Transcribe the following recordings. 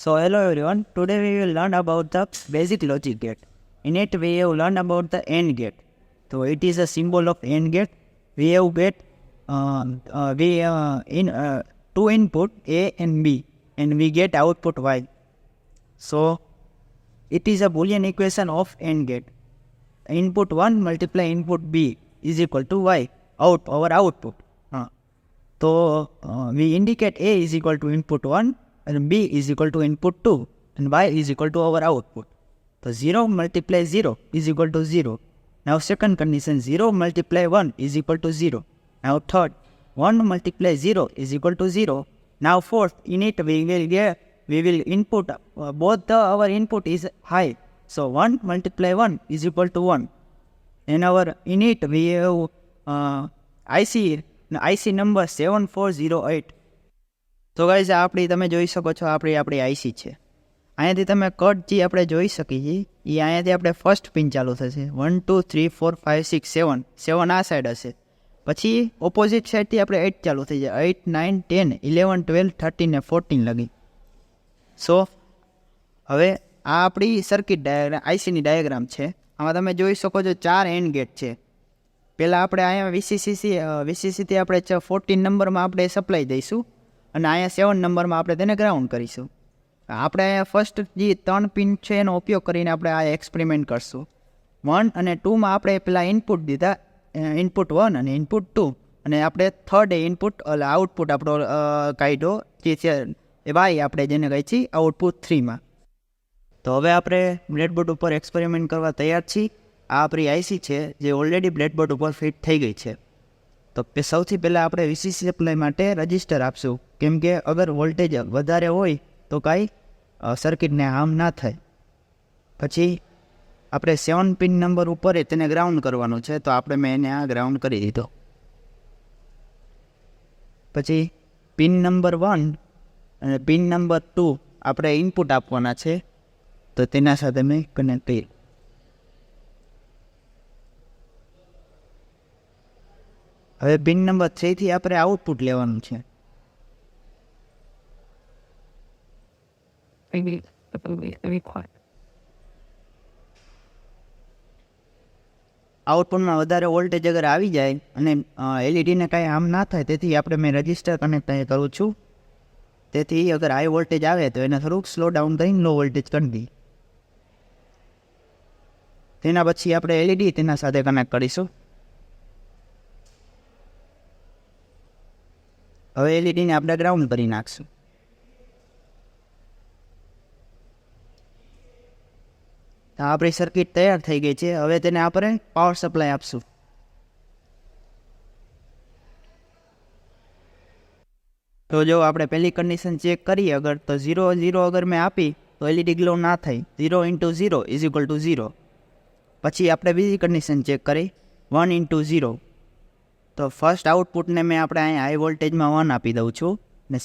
So hello everyone, today we will learn about the basic logic gate. In it we have learned about the AND gate. So it is a symbol of AND gate. We have get two input A and B and we get output Y. So it is a Boolean equation of AND gate. Input 1 multiply input B is equal to Y, our output. So we indicate A is equal to input 1 and B is equal to input 2 and Y is equal to our output. So 0 multiply 0 is equal to 0. Now second condition, 0 multiply 1 is equal to 0. Now third, 1 multiply 0 is equal to 0. Now fourth, in it we will input both our input is high. So 1 multiply 1 is equal to 1. In it we have IC number 7408. તો guys આપણી તમે જોઈ શકો છો આપણી IC છે. અહીંયાથી તમે કટ જે આપણે જોઈ શકીએ છીએ એ અહીંયાથી આપણે ફર્સ્ટ પિન ચાલુ થશે 1 2 3 4 5 6 7 આ સાઈડ હશે. પછી ઓપોઝિટ સાઈડથી આપણે 8 ચાલુ થઈ જાય 8 9 10 11 12 13 ને 14 લગી. સો હવે આ આપણી સર્કિટ ડાયાગ્રામ આઈસીની ડાયાગ્રામ છે. આમાં તમે જોઈ શકો છો 4 એન્ડ ગેટ છે. પહેલાં આપણે અહીંયા વીસીસીથી આપણે 14 નંબરમાં આપણે સપ્લાય દઈશું અને અહીંયા 7 નંબરમાં આપણે તેને ગ્રાઉન્ડ કરીશું. આપણે અહીંયા ફર્સ્ટ જે 3 પિન છે એનો ઉપયોગ કરીને આપણે આ એક્સપેરિમેન્ટ કરશું. 1 અને 2માં આપણે પહેલાં ઇનપુટ દીધા, ઇનપુટ 1 અને ઇનપુટ 2 અને આપણે થર્ડ ઇનપુટ આઉટપુટ આપણો કાઢ્યો જે છે વાય આપણે જેને કહી છીએ આઉટપુટ 3માં. તો હવે આપણે બ્રેડબોર્ડ ઉપર એક્સપેરિમેન્ટ કરવા તૈયાર છીએ. આ આપણી આઈસી છે જે ઓલરેડી બ્રેડબોર્ડ ઉપર ફિટ થઈ ગઈ છે. તો સૌથી પહેલાં આપણે વીસીસી સપ્લાય માટે રજિસ્ટર આપશું, કેમ કે અગર વોલ્ટેજ વધારે હોય તો કાંઈ સર્કિટને હાર્મ ના થાય. પછી આપણે 7 પિન નંબર ઉપર તેને ગ્રાઉન્ડ કરવાનું છે, તો મેં એને આ ગ્રાઉન્ડ કરી દીધો. પછી પિન નંબર 1 અને પિન નંબર 2 આપણે ઇનપુટ આપવાના છે, તો તેના સાથે મેં કનેક્ટ કરી. હવે પિન નંબર 3 થી આપણે આઉટપુટ લેવાનું છે. આઉટપુટમાં વધારે વોલ્ટેજ અગર આવી જાય અને એલઈડીને કાંઈ હાર્મ ના થાય તેથી મેં રજિસ્ટર કનેક્ટ કરું છું. તેથી અગર હાઈ વોલ્ટેજ આવે તો એને થોડુંક સ્લો ડાઉન કરીને લો વોલ્ટેજ કરી દઈએ. તેના પછી આપણે એલઈડી તેના સાથે કનેક્ટ કરીશું. હવે એલઈડીને આપણે ગ્રાઉન્ડ કરી નાખશું. આપણી સર્કિટ તૈયાર થઈ ગઈ છે. હવે તેને આપણે પાવર સપ્લાય આપશું. તો જો આપણે પહેલી કન્ડિશન ચેક કરીએ અગર તો 0 0 અગર મેં આપી તો એલઈડી ગ્લો ના થઈ. 0 × 0 ઇઝ ઇક્વલ ટુ 0. પછી આપણે બીજી કન્ડિશન ચેક કરી 1 × 0. તો ફર્સ્ટ આઉટપુટને મેં આપણે અહીંયા હાઈ વોલ્ટેજમાં 1 આપી દઉં છું ને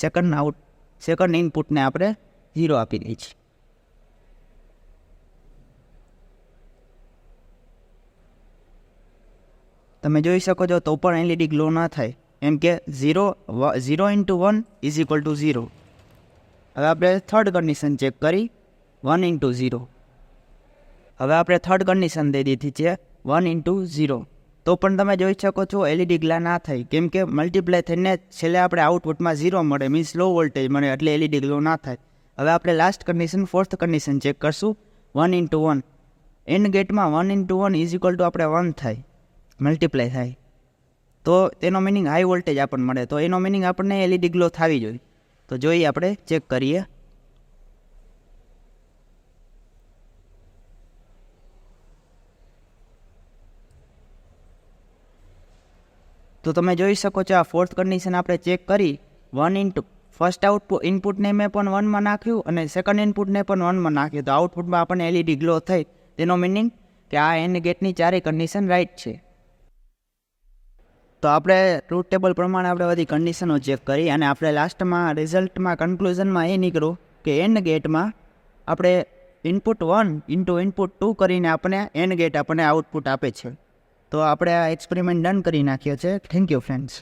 સેકન્ડ ઇનપુટને આપણે 0 આપી દઈએ છીએ. તમે જોઈ શકો છો તો પણ એલઈડી ગ્લો ના થાય, એમ કે 0 × 1 ઇઝ ઇક્વલ ટુ 0. હવે આપણે થર્ડ કન્ડિશન ચેક કરી 1 × 0. હવે આપણે થર્ડ કન્ડિશન દઈ દીધી છે 1 × 0. તો પણ તમે જોઈ શકો છો એલઈડી ગ્લા ના થાય, કેમ કે મલ્ટીપ્લાય થઈને છેલ્લે આપણે આઉટપુટમાં 0 મળે, મીન્સ લો વોલ્ટેજ મળે, એટલે એલઈડી ગ્લો ના થાય. હવે આપણે last condition fourth condition check કરશું 1 × 1. એન્ડ ગેટમાં 1 × 1 ઇઝ ઇક્વલ ટુ આપણે 1 થાય, મલ્ટીપ્લાય થાય, તો તેનો મિનિંગ હાઈ વોલ્ટેજ આપણને મળે. તો એનો મિનિંગ આપણને એલઈડી ગ્લો થવી જોઈએ. તો જોઈએ આપણે ચેક કરીએ. તો તમે જોઈ શકો છો આ ફોર્થ કન્ડિશન આપણે ચેક કરી 1 × ફર્સ્ટ આઉટપુટ ઇનપુટને મેં પણ 1માં નાખ્યું અને સેકન્ડ ઇનપુટને પણ 1માં નાખ્યું, તો આઉટપુટમાં આપણને એલઈડી ગ્લો થઈ. તેનો મિનિંગ કે આ એન્ડ ગેટની ચારેય કન્ડિશન રાઈટ છે. તો આપણે ટ્રુથ ટેબલ પ્રમાણે આપણે બધી કન્ડિશનો ચેક કરી અને આપણે લાસ્ટમાં રિઝલ્ટમાં કન્ક્લુઝનમાં એ નીકળ્યું કે એન્ડ ગેટમાં આપણે ઇનપુટ 1 × ઇનપુટ 2 કરીને આપણે એન્ડ ગેટ આપણને આઉટપુટ આપે છે. તો આપણે આ એક્સપેરિમેન્ટ ડન કરી નાખ્યો છે. Thank you friends.